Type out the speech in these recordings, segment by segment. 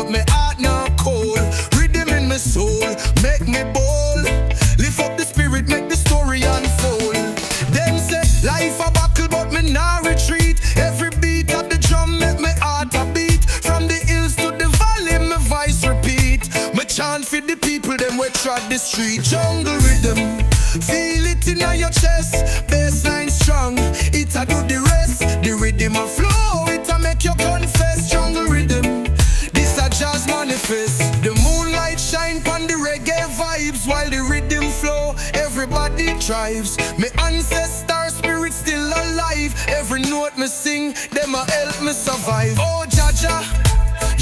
but me heart not cold. Rhythm in my soul, make me bold. Lift up the spirit, make the story unfold. Them say life a battle, but me nah retreat. Every beat of the drum make me heart a beat. From the hills to the valley, my voice repeat. Me chant for the people, them we trod the street. Jungle rhythm, feel it in your chest. Bassline strong, it a do the rest. The rhythm a flow, it a make you confess. Jungle rhythm, this a jazz manifest. The moonlight shine pon the reggae vibes. While the rhythm flow, everybody thrives. Me ancestor spirit still alive. Every note me sing, them a help me survive. Oh Jaja,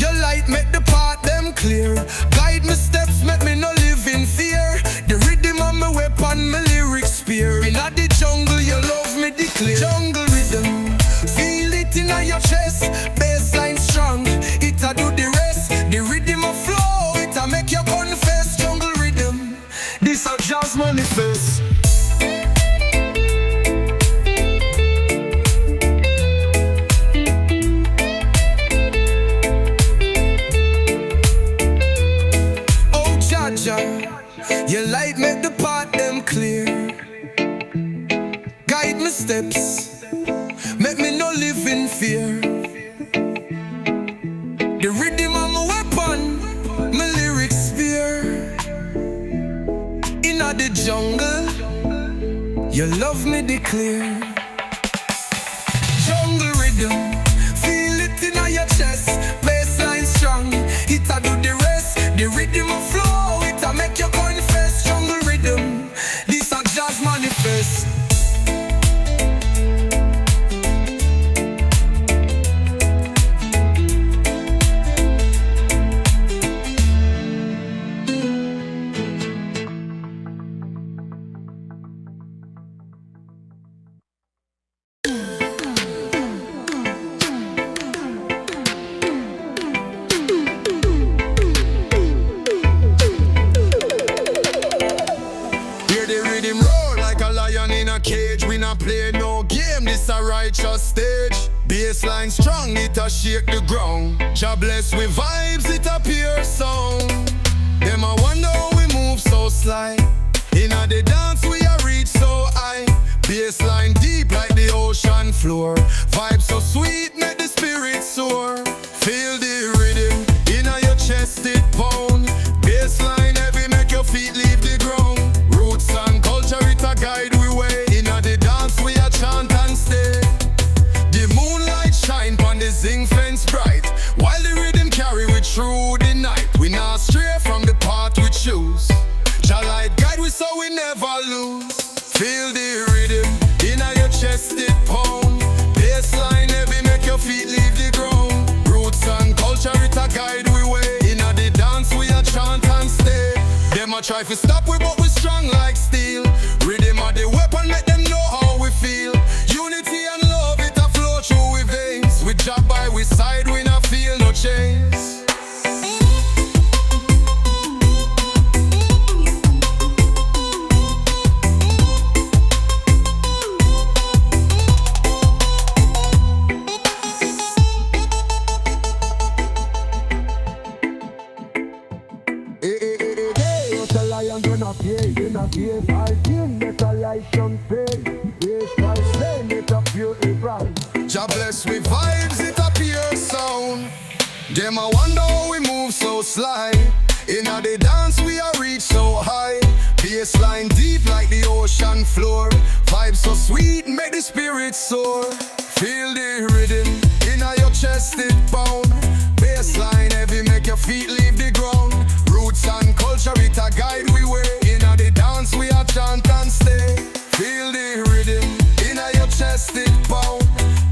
your light make the path them clear. Guide me steps, make me no live in fear. The rhythm of my weapon, my lyrics spear. Inna the jungle, you love me declare. Jungle rhythm, feel it inna your chest. Bassline strong, it a do the rest. The rhythm of flow, it a make you confess. Jungle rhythm, this a jazz manifest. Your light make the path them clear. Guide my steps, make me no live in fear. The rhythm of my weapon, my lyrics spear. Inna the jungle, your love me declare. Jungle rhythm, feel it inna your chest. Bassline strong, it a do the rest. The rhythm of flow, it a make you confess. Jungle rhythm, this a jazz manifest. Cage, we not play no game, this a righteous stage. Bassline strong, it a shake the ground. Jah bless with vibes, it a pure sound. Them a wonder how we move so sly. Inna the dance we a reach so high. Bassline deep like the ocean floor. Vibes so sweet, make the spirit soar. Feel the rhythm, inna your chest it pound. Bassline heavy, make your feet leave the ground. Roots and culture, it a guide we way. We a chant and stay. The moonlight shine pon the zinc fence bright. While the rhythm carry we through the night. We not stray from the path we choose. Jah light guide we so we never lose. Feel the rhythm inna your chest it pound. Bassline heavy make your feet leave the ground. Roots and culture it a guide we way. Inna the dance we a chant and stay. Them a try to stop we but we strong like steel. Rhythm a the weapon make them know how we feel. Unity and love it a flow through we veins. We job by we side we not feel no chains. Jah bless with vibes, it a pure sound. Them a wonder how we move so sly. Inna the dance we a reach so high. Bassline deep like the ocean floor. Vibes so sweet, make the spirit soar. Feel the rhythm, inna your chest it pound. Bassline heavy, make your feet leave the ground. Roots and culture, it a guide we way. Inna the dance we a chant and stay. Feel the rhythm, inna your chest it pound.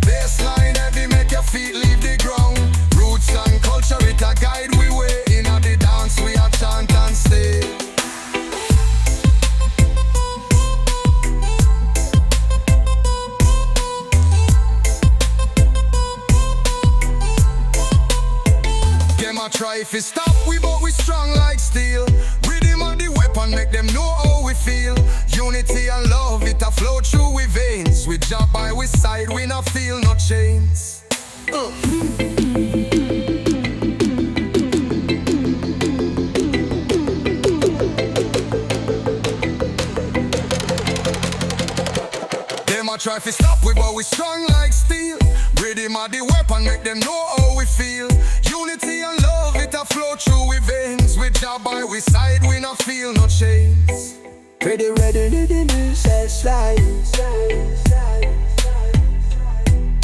Bassline heavy, make your feet leave the ground. Roots and culture, it a guide we way. Inna the dance we a chant and stay. Them a try if stop we but we strong like steel. Rhythm of the weapon make them know how we feel. Unity and love it a flow through we veins. We job by we side we not feel no chains. try to stop we, but we strong like steel. Rhythm are the weapon, make them know how we feel. Unity and love, it a flow through we veins. With Jah by we side, we not feel no chains. Ready, basslines.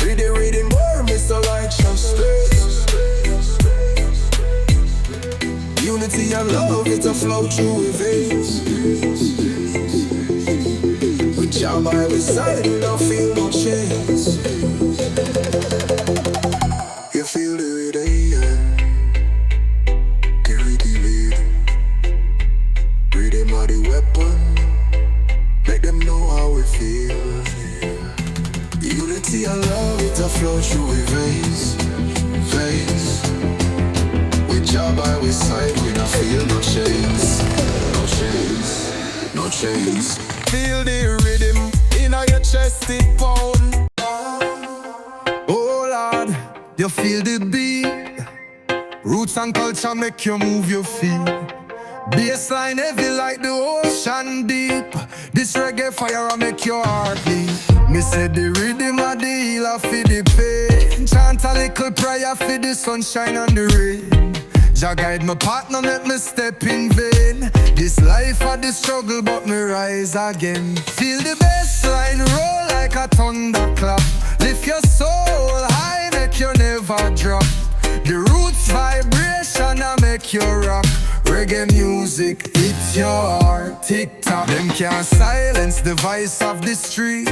Ready, more, Mr. Righteous. Unity and love, it a flow through we veins. With Jah by we side, we not feel no chains. You feel the rhythm, carry the lead. Rhythm are the weapon, make them know how we feel. Unity and love, it a flow through we veins. With Jah by we side, we not feel no chains. No chains. Feel the rhythm in your chest, it pound. Oh Lord, you feel the beat. Roots and culture make you move your feet. Bassline heavy like the ocean deep. This reggae fire will make your heart beat. Me say the rhythm of the healer for the pain. Chant a little prayer for the sunshine and the rain. Jah guide my partner, make me step in vain. This life of the struggle, but me rise again. Feel the bassline roll like a thunderclap. Lift your soul high, make you never drop. The roots vibration and make you rock. Reggae music, hit your heart, tick-tock. Them can't silence the voice of the street.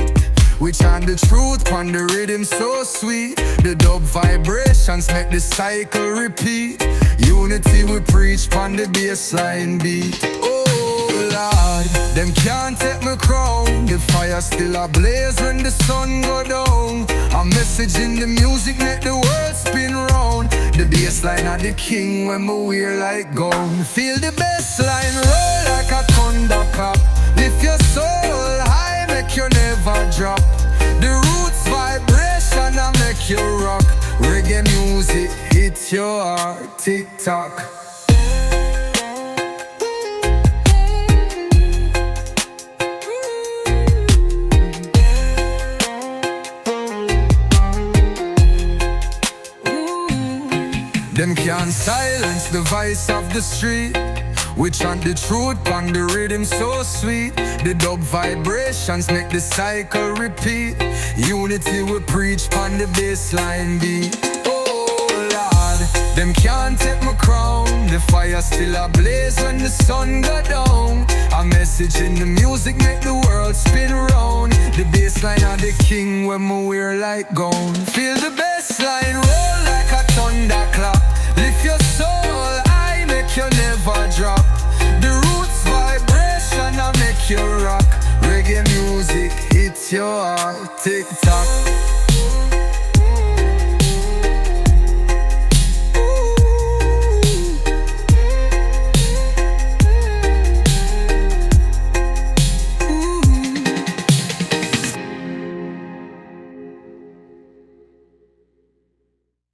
We chant the truth on the rhythm so sweet. The dub vibrations make the cycle repeat. Unity we preach on the bassline beat. Oh Lord, them can't take my crown. The fire still ablaze when the sun go down. A message in the music make the world spin round. The bassline are the king when we wear like gown. Feel the bassline roll like a thunderclap. Lift your soul high, make you never drop. The roots vibration and make you rock. Reggae music hit your heart, tick-tock. Them can't silence the voice of the street. We chant the truth on the rhythm so sweet. The dub vibrations make the cycle repeat. Unity we preach on the bassline beat. Oh Lord, them can't take my crown. The fire still ablaze when the sun go down. A message in the music make the world spin round. The bassline are the king when we wear like gown. Feel the bassline roll like a thunder